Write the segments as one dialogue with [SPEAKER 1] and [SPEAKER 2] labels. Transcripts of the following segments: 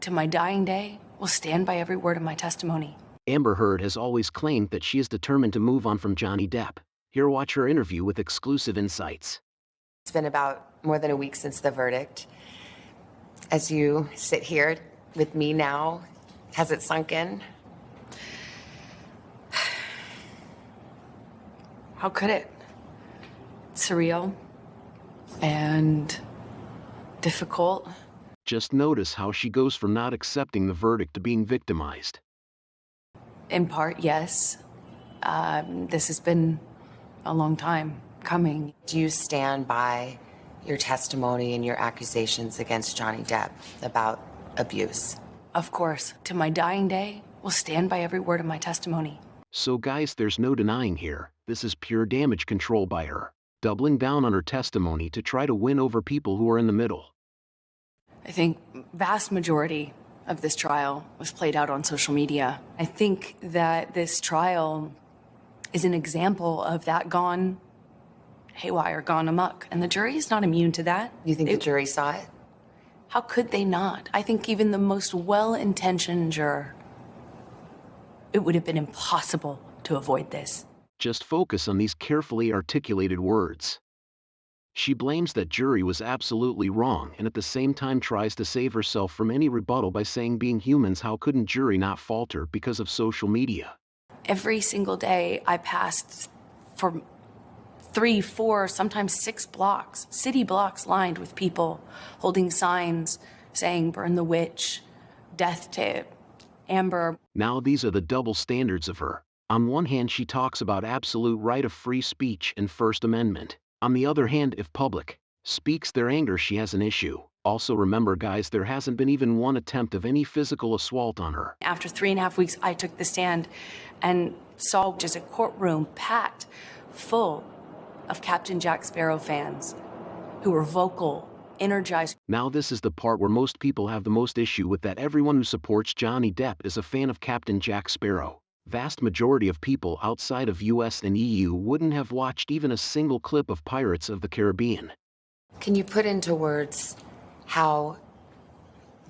[SPEAKER 1] To my dying day, will stand by every word of my testimony.
[SPEAKER 2] Amber Heard has always claimed that she is determined to move on from Johnny Depp. Here, watch her interview with exclusive insights.
[SPEAKER 3] It's been about more than a week since the verdict. As you sit here with me now, has it sunk in?
[SPEAKER 1] How could it? It's surreal and difficult.
[SPEAKER 2] Just notice how she goes from not accepting the verdict to being victimized.
[SPEAKER 1] In part, yes. This has been a long time coming.
[SPEAKER 3] Do you stand by your testimony and your accusations against Johnny Depp about abuse?
[SPEAKER 1] Of course, to my dying day, will stand by every word of my testimony.
[SPEAKER 2] So guys, there's no denying here, this is pure damage control by her, doubling down on her testimony to try to win over people who are in the middle.
[SPEAKER 1] I think vast majority of this trial was played out on social media. I think that this trial is an example of that gone haywire, gone amok, and the jury is not immune to that.
[SPEAKER 3] You think the jury saw it?
[SPEAKER 1] How could they not? I think even the most well-intentioned juror, it would have been impossible to avoid this.
[SPEAKER 2] Just focus on these carefully articulated words. She blames that jury was absolutely wrong and at the same time tries to save herself from any rebuttal by saying being humans, how couldn't jury not falter because of social media?
[SPEAKER 1] Every single day I passed for 3, 4, sometimes 6 blocks, city blocks lined with people holding signs saying burn the witch, death to Amber.
[SPEAKER 2] Now these are the double standards of her. On one hand, she talks about absolute right of free speech and First Amendment. On the other hand, if public speaks their anger, she has an issue. Also remember guys, there hasn't been even one attempt of any physical assault on her.
[SPEAKER 1] After 3.5 weeks, I took the stand and saw just a courtroom packed full of Captain Jack Sparrow fans who were vocal, energized.
[SPEAKER 2] Now this is the part where most people have the most issue with, that everyone who supports Johnny Depp is a fan of Captain Jack Sparrow. Vast majority of people outside of US and EU wouldn't have watched even a single clip of Pirates of the Caribbean.
[SPEAKER 3] Can you put into words how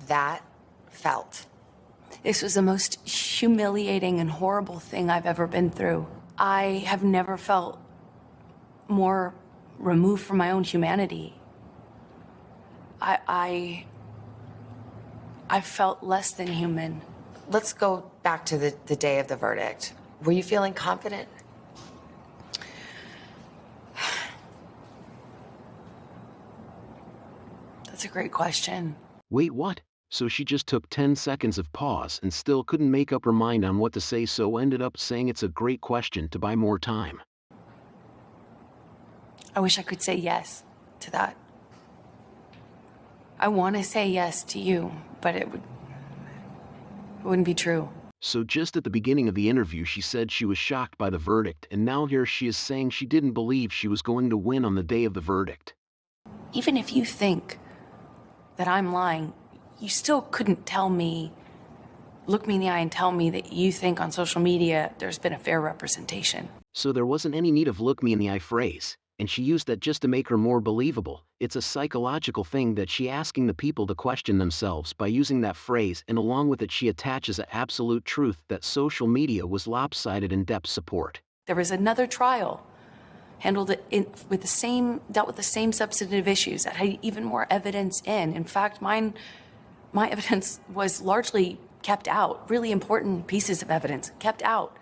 [SPEAKER 3] that felt?
[SPEAKER 1] This was the most humiliating and horrible thing I've ever been through. I have never felt more removed from my own humanity. I felt less than human.
[SPEAKER 3] Let's go back to the day of the verdict. Were you feeling confident?
[SPEAKER 1] That's a great question.
[SPEAKER 2] Wait, what? So she just took 10 seconds of pause and still couldn't make up her mind on what to say, so ended up saying it's a great question to buy more time.
[SPEAKER 1] I wish I could say yes to that. I want to say yes to you, but it wouldn't be true.
[SPEAKER 2] So just at the beginning of the interview, she said she was shocked by the verdict, and now here she is saying she didn't believe she was going to win on the day of the verdict.
[SPEAKER 1] Even if you think that I'm lying, you still couldn't tell me, look me in the eye and tell me that you think on social media there's been a fair representation.
[SPEAKER 2] So there wasn't any need of look me in the eye phrase, and she used that just to make her more believable. It's a psychological thing that she asking the people to question themselves by using that phrase, and along with it she attaches an absolute truth that social media was lopsided in Depp's support.
[SPEAKER 1] There was another trial dealt with the same substantive issues that had even more evidence in. In fact, my evidence was largely kept out. Really important pieces of evidence kept out.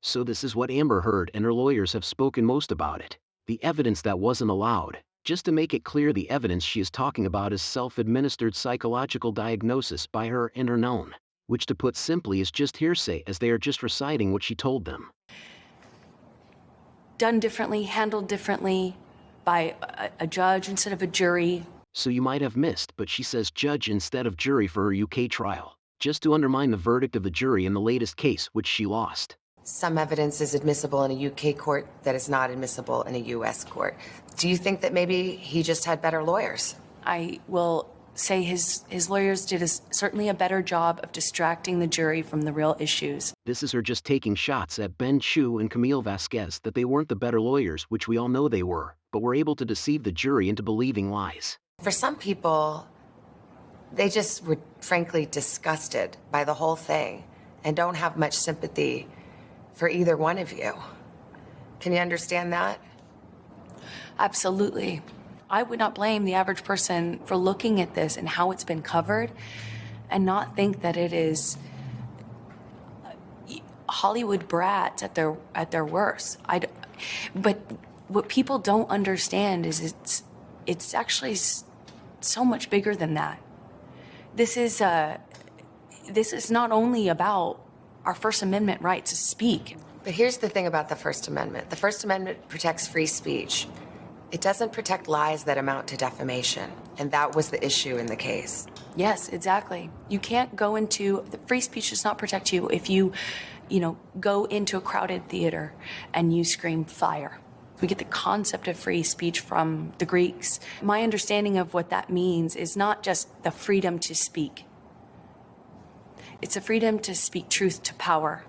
[SPEAKER 2] So this is what Amber Heard and her lawyers have spoken most about it. The evidence that wasn't allowed. Just to make it clear, the evidence she is talking about is self-administered psychological diagnosis by her and her known, which to put simply is just hearsay, as they are just reciting what she told them.
[SPEAKER 1] Done differently, handled differently by a judge instead of a jury.
[SPEAKER 2] So you might have missed, but she says judge instead of jury for her UK trial, just to undermine the verdict of the jury in the latest case, which she lost.
[SPEAKER 3] Some evidence is admissible in a UK court that is not admissible in a US court. Do you think that maybe he just had better lawyers?
[SPEAKER 1] I will say his lawyers did certainly a better job of distracting the jury from the real issues.
[SPEAKER 2] This is her just taking shots at Ben Chu and Camille Vasquez that they weren't the better lawyers, which we all know they were, but were able to deceive the jury into believing lies.
[SPEAKER 3] For some people, they just were frankly disgusted by the whole thing and don't have much sympathy for either one of you. Can you understand that?
[SPEAKER 1] Absolutely. I would not blame the average person for looking at this and how it's been covered and not think that it is Hollywood brats at their worst. But what people don't understand is it's actually so much bigger than that. This is not only about our First Amendment right to speak.
[SPEAKER 3] But here's the thing about the First Amendment. The First Amendment protects free speech. It doesn't protect lies that amount to defamation. And that was the issue in the case.
[SPEAKER 1] Yes, exactly. You can't go into, the free speech does not protect you if you go into a crowded theater and you scream fire. We get the concept of free speech from the Greeks. My understanding of what that means is not just the freedom to speak. It's a freedom to speak truth to power.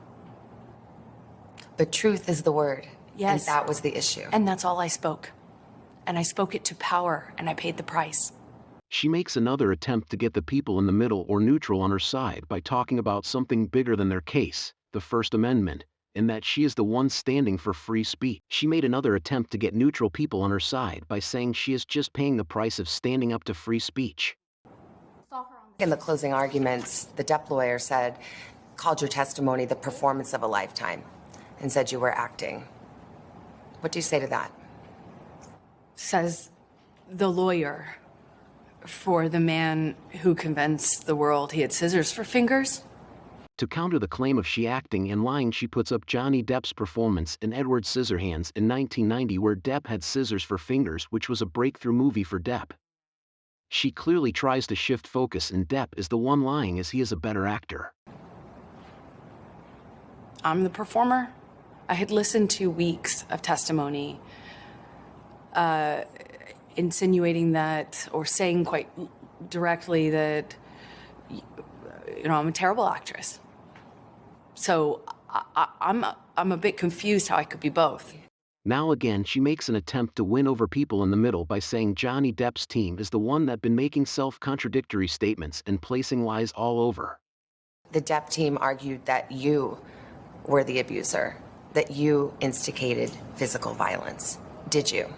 [SPEAKER 3] But truth is the word.
[SPEAKER 1] Yes.
[SPEAKER 3] And that was the issue.
[SPEAKER 1] And that's all I spoke. And I spoke it to power, and I paid the price.
[SPEAKER 2] She makes another attempt to get the people in the middle or neutral on her side by talking about something bigger than their case, the First Amendment, in that she is the one standing for free speech. She made another attempt to get neutral people on her side by saying she is just paying the price of standing up to free speech.
[SPEAKER 3] In the closing arguments, the Depp lawyer called your testimony the performance of a lifetime and said you were acting. What do you say to that?
[SPEAKER 1] Says the lawyer for the man who convinced the world he had scissors for fingers.
[SPEAKER 2] To counter the claim of she acting and lying, she puts up Johnny Depp's performance in Edward Scissorhands in 1990, where Depp had scissors for fingers, which was a breakthrough movie for Depp. She clearly tries to shift focus, and Depp is the one lying as he is a better actor.
[SPEAKER 1] I'm the performer. I had listened to weeks of testimony insinuating that, or saying quite directly that, I'm a terrible actress. So I'm a bit confused how I could be both.
[SPEAKER 2] Now again, she makes an attempt to win over people in the middle by saying Johnny Depp's team is the one that been making self-contradictory statements and placing lies all over.
[SPEAKER 3] The Depp team argued that you were the abuser, that you instigated physical violence. Did you?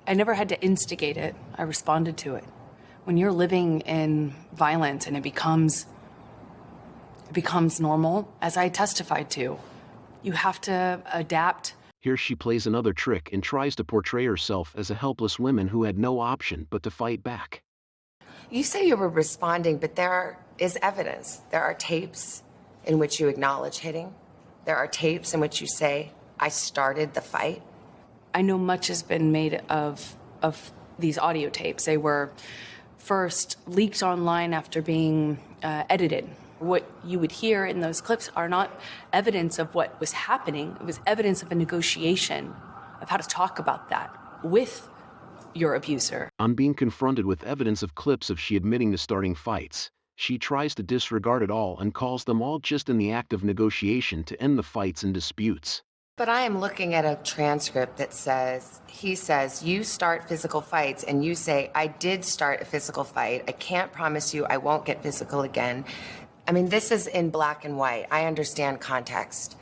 [SPEAKER 1] I never had to instigate it. I responded to it. When you're living in violence and it becomes normal, as I testified to, you have to adapt.
[SPEAKER 2] Here she plays another trick and tries to portray herself as a helpless woman who had no option but to fight back.
[SPEAKER 3] You say you were responding, but there is evidence. There are tapes in which you acknowledge hitting. There are tapes in which you say, I started the fight.
[SPEAKER 1] I know much has been made of these audio tapes. They were first leaked online after being edited. What you would hear in those clips are not evidence of what was happening. It was evidence of a negotiation of how to talk about that with your abuser.
[SPEAKER 2] On being confronted with evidence of clips of she admitting to starting fights, she tries to disregard it all and calls them all just in the act of negotiation to end the fights and disputes.
[SPEAKER 3] But I am looking at a transcript that he says, you start physical fights, and you say, I did start a physical fight. I can't promise you I won't get physical again. I mean, this is in black and white. I understand context.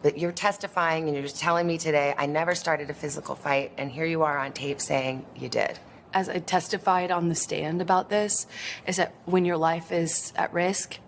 [SPEAKER 3] But you're testifying and you're just telling me today, I never started a physical fight, and here you are on tape saying you did.
[SPEAKER 1] As I testified on the stand about this, is that when your life is at risk,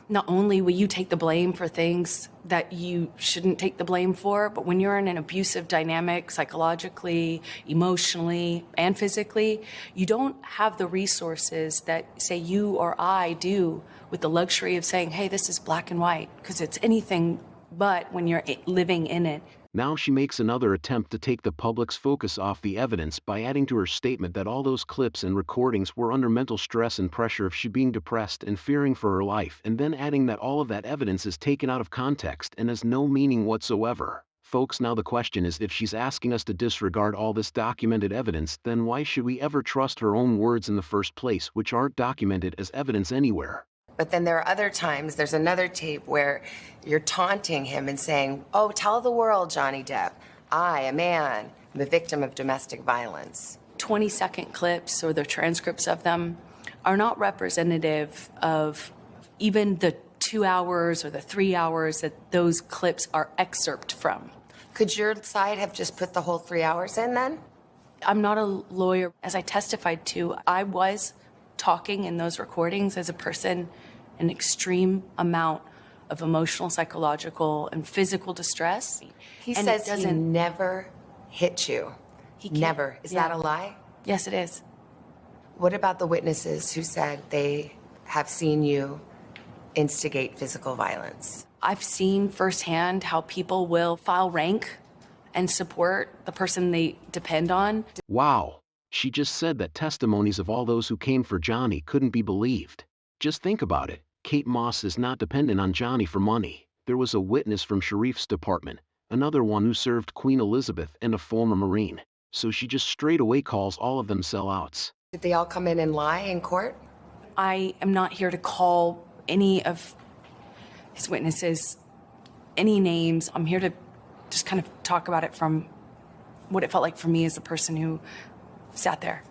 [SPEAKER 1] not only will you take the blame for things that you shouldn't take the blame for, but when you're in an abusive dynamic, psychologically, emotionally, and physically, you don't have the resources that, say, you or I do with the luxury of saying, hey, this is black and white, because it's anything but when you're living in it.
[SPEAKER 2] Now she makes another attempt to take the public's focus off the evidence by adding to her statement that all those clips and recordings were under mental stress and pressure of she being depressed and fearing for her life, and then adding that all of that evidence is taken out of context and has no meaning whatsoever. Folks, now the question is, if she's asking us to disregard all this documented evidence, then why should we ever trust her own words in the first place, which aren't documented as evidence anywhere?
[SPEAKER 3] But then there are other times, there's another tape where you're taunting him and saying, oh, tell the world, Johnny Depp, I, a man, am a victim of domestic violence.
[SPEAKER 1] 20-second clips or the transcripts of them are not representative of even the 2 hours or the 3 hours that those clips are excerpt from.
[SPEAKER 3] Could your side have just put the whole 3 hours in then?
[SPEAKER 1] I'm not a lawyer. As I testified to, I was talking in those recordings as a person in extreme amount of emotional, psychological, and physical distress.
[SPEAKER 3] He
[SPEAKER 1] And
[SPEAKER 3] says he never hit you.
[SPEAKER 1] He can't-
[SPEAKER 3] Never. Is
[SPEAKER 1] yeah.
[SPEAKER 3] that a lie?
[SPEAKER 1] Yes, it is.
[SPEAKER 3] What about the witnesses who said they have seen you instigate physical violence?
[SPEAKER 1] I've seen firsthand how people will file rank and support the person they depend on.
[SPEAKER 2] Wow. She just said that testimonies of all those who came for Johnny couldn't be believed. Just think about it. Kate Moss is not dependent on Johnny for money. There was a witness from Sharif's department, another one who served Queen Elizabeth, and a former Marine. So she just straight away calls all of them sellouts.
[SPEAKER 3] Did they all come in and lie in court?
[SPEAKER 1] I am not here to call any of his witnesses any names. I'm here to just kind of talk about it from what it felt like for me as the person who sat there.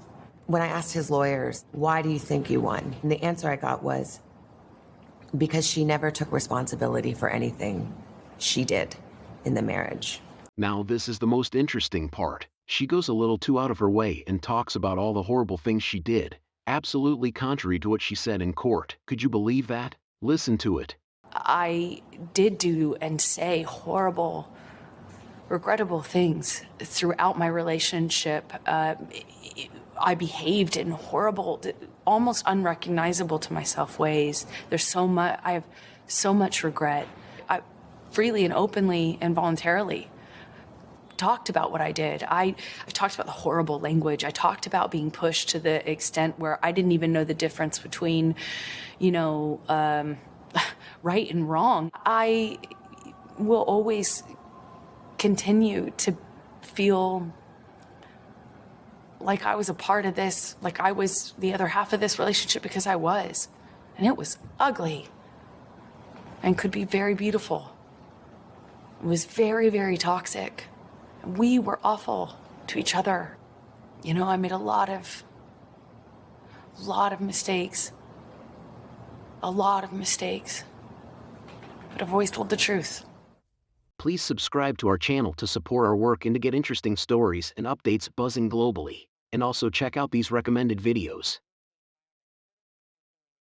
[SPEAKER 3] When I asked his lawyers, why do you think you won? And the answer I got was, because she never took responsibility for anything she did in the marriage.
[SPEAKER 2] Now this is the most interesting part. She goes a little too out of her way and talks about all the horrible things she did, absolutely contrary to what she said in court. Could you believe that? Listen to it.
[SPEAKER 1] I did do and say horrible, regrettable things throughout my relationship. I behaved in horrible, almost unrecognizable to myself ways. I have so much regret. I freely and openly and voluntarily talked about what I did. I talked about the horrible language. I talked about being pushed to the extent where I didn't even know the difference between, right and wrong. I will always continue to feel like I was a part of this, like I was the other half of this relationship, because I was. And it was ugly and could be very beautiful. It was very, very toxic. We were awful to each other. I made a lot of mistakes. A lot of mistakes. But I've always told the truth.
[SPEAKER 2] Please subscribe to our channel to support our work and to get interesting stories and updates buzzing globally. And also check out these recommended videos.